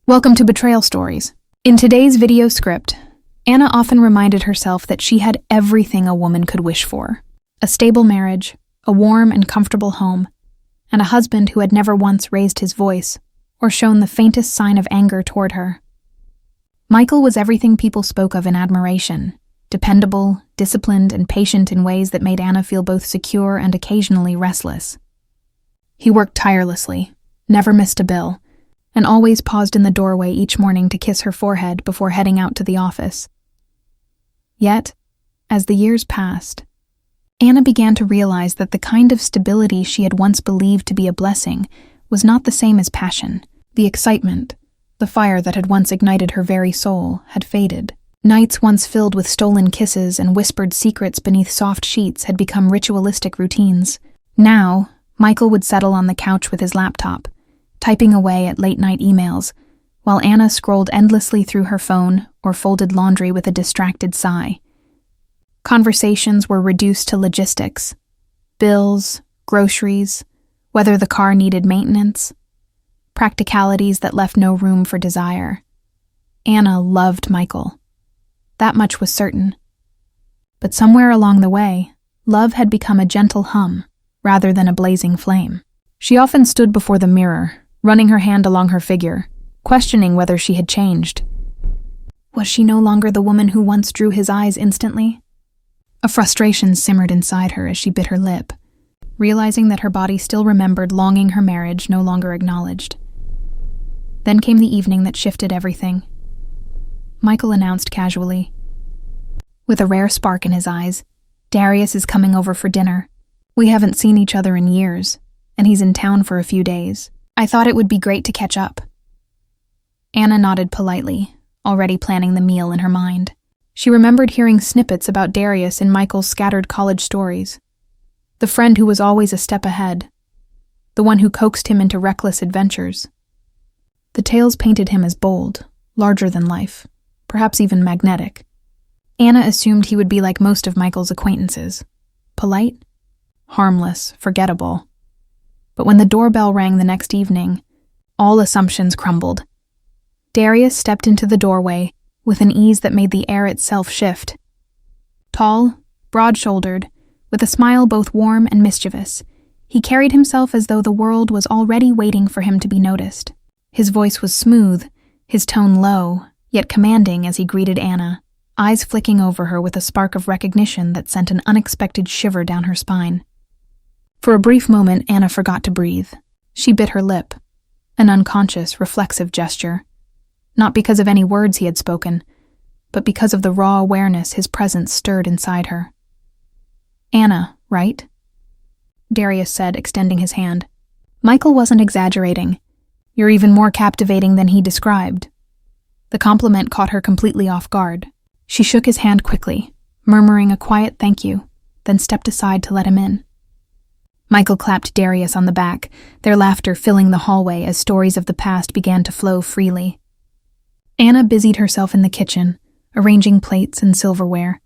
Welcome to Betrayal Stories. In today's video script, Anna often reminded herself that she had everything a woman could wish for: a stable marriage, a warm and comfortable home, and a husband who had never once raised his voice or shown the faintest sign of anger toward her. Michael was everything people spoke of in admiration: dependable, disciplined, and patient in ways that made Anna feel both secure and occasionally restless. He worked tirelessly, never missed a bill, and always paused in the doorway each morning to kiss her forehead before heading out to the office. Yet, as the years passed, Anna began to realize that the kind of stability she had once believed to be a blessing was not the same as passion. The excitement, the fire that had once ignited her very soul, had faded. Nights once filled with stolen kisses and whispered secrets beneath soft sheets had become ritualistic routines. Now, Michael would settle on the couch with his laptop, typing away at late-night emails, while Anna scrolled endlessly through her phone or folded laundry with a distracted sigh. Conversations were reduced to logistics: bills, groceries, whether the car needed maintenance, practicalities that left no room for desire. Anna loved Michael. That much was certain. But somewhere along the way, love had become a gentle hum rather than a blazing flame. She often stood before the mirror, running her hand along her figure, questioning whether she had changed. Was she no longer the woman who once drew his eyes instantly? A frustration simmered inside her as she bit her lip, realizing that her body still remembered longing her marriage no longer acknowledged. Then came the evening that shifted everything. Michael announced casually, with a rare spark in his eyes, "Darius is coming over for dinner. We haven't seen each other in years, and he's in town for a few days. I thought it would be great to catch up." Anna nodded politely, already planning the meal in her mind. She remembered hearing snippets about Darius in Michael's scattered college stories. The friend who was always a step ahead. The one who coaxed him into reckless adventures. The tales painted him as bold, larger than life, perhaps even magnetic. Anna assumed he would be like most of Michael's acquaintances: polite, harmless, forgettable. But when the doorbell rang the next evening, all assumptions crumbled. Darius stepped into the doorway with an ease that made the air itself shift. Tall, broad-shouldered, with a smile both warm and mischievous, he carried himself as though the world was already waiting for him to be noticed. His voice was smooth, his tone low, yet commanding as he greeted Anna, eyes flicking over her with a spark of recognition that sent an unexpected shiver down her spine. For a brief moment, Anna forgot to breathe. She bit her lip, an unconscious, reflexive gesture, not because of any words he had spoken, but because of the raw awareness his presence stirred inside her. "Anna, right?" Darius said, extending his hand. Michael wasn't exaggerating. "You're even more captivating than he described." The compliment caught her completely off guard. She shook his hand quickly, murmuring a quiet thank you, then stepped aside to let him in. Michael clapped Darius on the back, their laughter filling the hallway as stories of the past began to flow freely. Anna busied herself in the kitchen, arranging plates and silverware,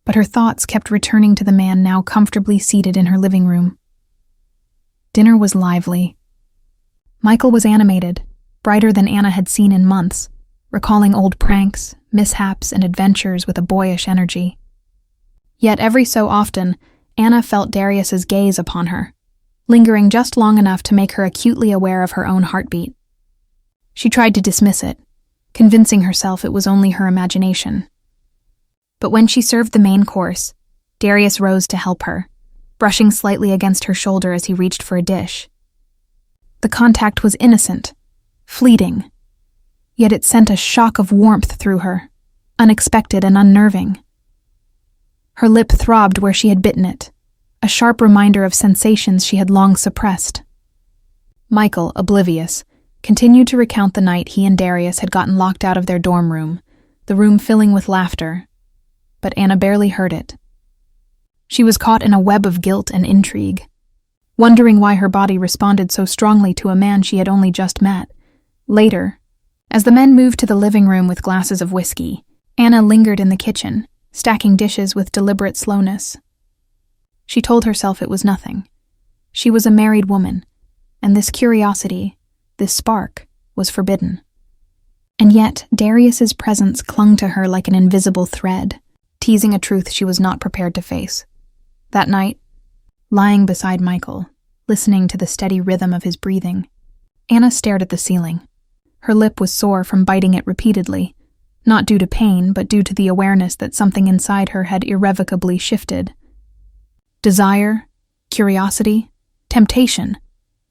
but her thoughts kept returning to the man now comfortably seated in her living room. Dinner was lively. Michael was animated, brighter than Anna had seen in months, recalling old pranks, mishaps, and adventures with a boyish energy. Yet every so often, Anna felt Darius's gaze upon her, lingering just long enough to make her acutely aware of her own heartbeat. She tried to dismiss it, convincing herself it was only her imagination. But when she served the main course, Darius rose to help her, brushing slightly against her shoulder as he reached for a dish. The contact was innocent, fleeting, yet it sent a shock of warmth through her, unexpected and unnerving. Her lip throbbed where she had bitten it, a sharp reminder of sensations she had long suppressed. Michael, oblivious, continued to recount the night he and Darius had gotten locked out of their dorm room, the room filling with laughter, but Anna barely heard it. She was caught in a web of guilt and intrigue, wondering why her body responded so strongly to a man she had only just met. Later, as the men moved to the living room with glasses of whiskey, Anna lingered in the kitchen, stacking dishes with deliberate slowness. She told herself it was nothing. She was a married woman, and this curiosity, this spark, was forbidden. And yet, Darius's presence clung to her like an invisible thread, teasing a truth she was not prepared to face. That night, lying beside Michael, listening to the steady rhythm of his breathing, Anna stared at the ceiling. Her lip was sore from biting it repeatedly, not due to pain, but due to the awareness that something inside her had irrevocably shifted. Desire, curiosity, temptation,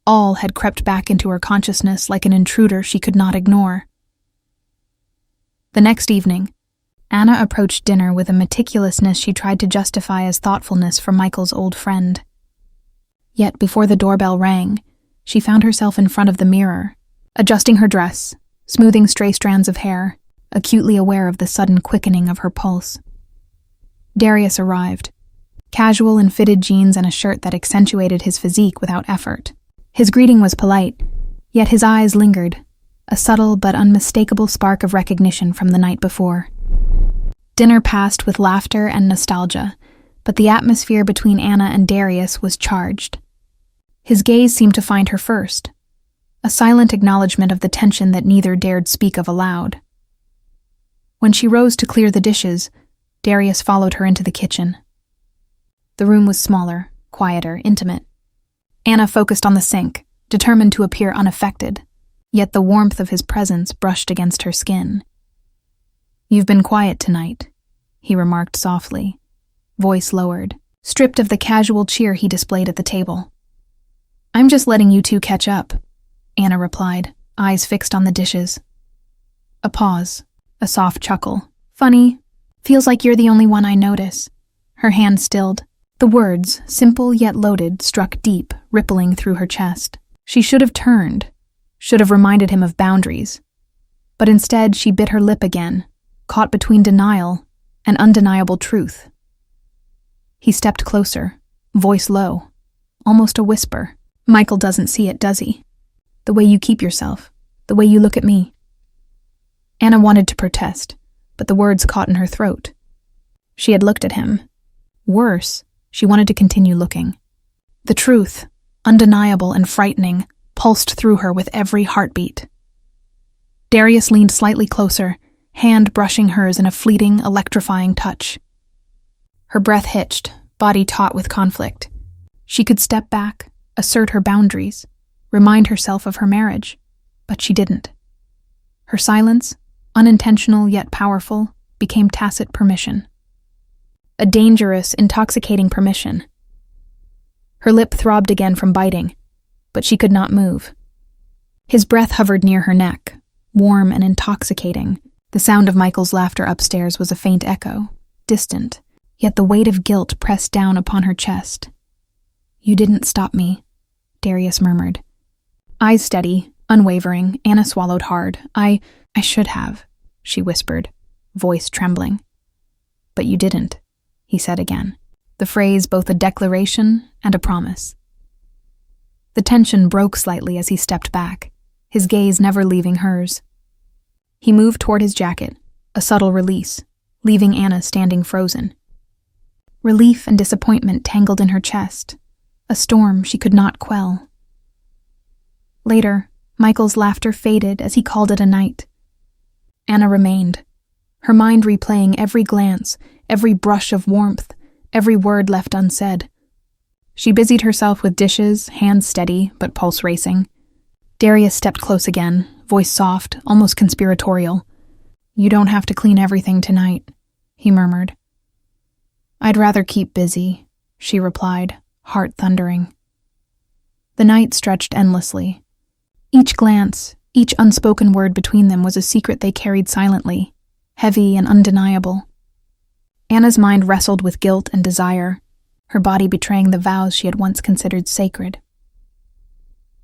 all had crept back into her consciousness like an intruder she could not ignore. The next evening, Anna approached dinner with a meticulousness she tried to justify as thoughtfulness for Michael's old friend. Yet before the doorbell rang, she found herself in front of the mirror, adjusting her dress, smoothing stray strands of hair, acutely aware of the sudden quickening of her pulse. Darius arrived, casual in fitted jeans and a shirt that accentuated his physique without effort. His greeting was polite, yet his eyes lingered, a subtle but unmistakable spark of recognition from the night before. Dinner passed with laughter and nostalgia, but the atmosphere between Anna and Darius was charged. His gaze seemed to find her first, a silent acknowledgement of the tension that neither dared speak of aloud. When she rose to clear the dishes, Darius followed her into the kitchen. The room was smaller, quieter, intimate. Anna focused on the sink, determined to appear unaffected, yet the warmth of his presence brushed against her skin. "You've been quiet tonight," he remarked softly, voice lowered, stripped of the casual cheer he displayed at the table. "I'm just letting you two catch up," Anna replied, eyes fixed on the dishes. A pause, a soft chuckle. "Funny, feels like you're the only one I notice." Her hand stilled. The words, simple yet loaded, struck deep, rippling through her chest. She should have turned, should have reminded him of boundaries. But instead, she bit her lip again, caught between denial and undeniable truth. He stepped closer, voice low, almost a whisper. "Michael doesn't see it, does he? The way you keep yourself, the way you look at me." Anna wanted to protest, but the words caught in her throat. She had looked at him. Worse, she wanted to continue looking. The truth, undeniable and frightening, pulsed through her with every heartbeat. Darius leaned slightly closer, hand brushing hers in a fleeting, electrifying touch. Her breath hitched, body taut with conflict. She could step back, assert her boundaries, remind herself of her marriage, but she didn't. Her silence, unintentional yet powerful, became tacit permission. A dangerous, intoxicating permission. Her lip throbbed again from biting, but she could not move. His breath hovered near her neck, warm and intoxicating. The sound of Michael's laughter upstairs was a faint echo, distant, yet the weight of guilt pressed down upon her chest. "You didn't stop me," Darius murmured. Eyes steady, unwavering, Anna swallowed hard. I should have," she whispered, voice trembling. "But you didn't," he said again, the phrase both a declaration and a promise. The tension broke slightly as he stepped back, his gaze never leaving hers. He moved toward his jacket, a subtle release, leaving Anna standing frozen. Relief and disappointment tangled in her chest, a storm she could not quell. Later, Michael's laughter faded as he called it a night. Anna remained, her mind replaying every glance, every brush of warmth, every word left unsaid. She busied herself with dishes, hands steady but pulse racing. Darius stepped close again, voice soft, almost conspiratorial. "You don't have to clean everything tonight," he murmured. "I'd rather keep busy," she replied, heart thundering. The night stretched endlessly. Each glance, each unspoken word between them was a secret they carried silently, heavy and undeniable. Anna's mind wrestled with guilt and desire, her body betraying the vows she had once considered sacred.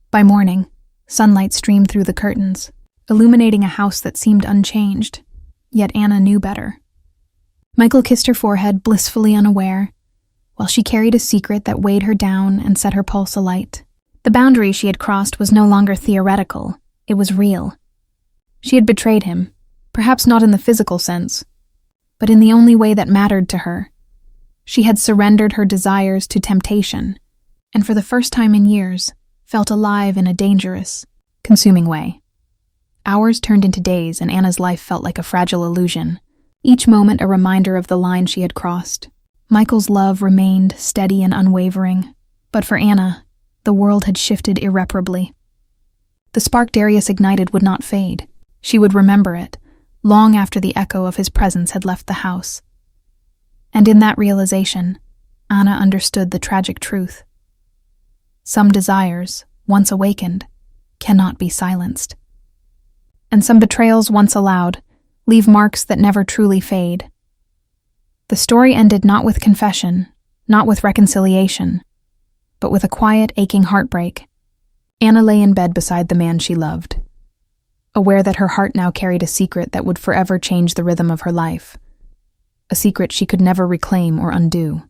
By morning, sunlight streamed through the curtains, illuminating a house that seemed unchanged, yet Anna knew better. Michael kissed her forehead, blissfully unaware, while she carried a secret that weighed her down and set her pulse alight. The boundary she had crossed was no longer theoretical, it was real. She had betrayed him, perhaps not in the physical sense, but in the only way that mattered to her. She had surrendered her desires to temptation, and for the first time in years, felt alive in a dangerous, consuming way. Hours turned into days, and Anna's life felt like a fragile illusion, each moment a reminder of the line she had crossed. Michael's love remained steady and unwavering, but for Anna, the world had shifted irreparably. The spark Darius ignited would not fade. She would remember it, long after the echo of his presence had left the house. And in that realization, Anna understood the tragic truth. Some desires, once awakened, cannot be silenced. And some betrayals, once allowed, leave marks that never truly fade. The story ended not with confession, not with reconciliation, but with a quiet, aching heartbreak. Anna lay in bed beside the man she loved, aware that her heart now carried a secret that would forever change the rhythm of her life, a secret she could never reclaim or undo.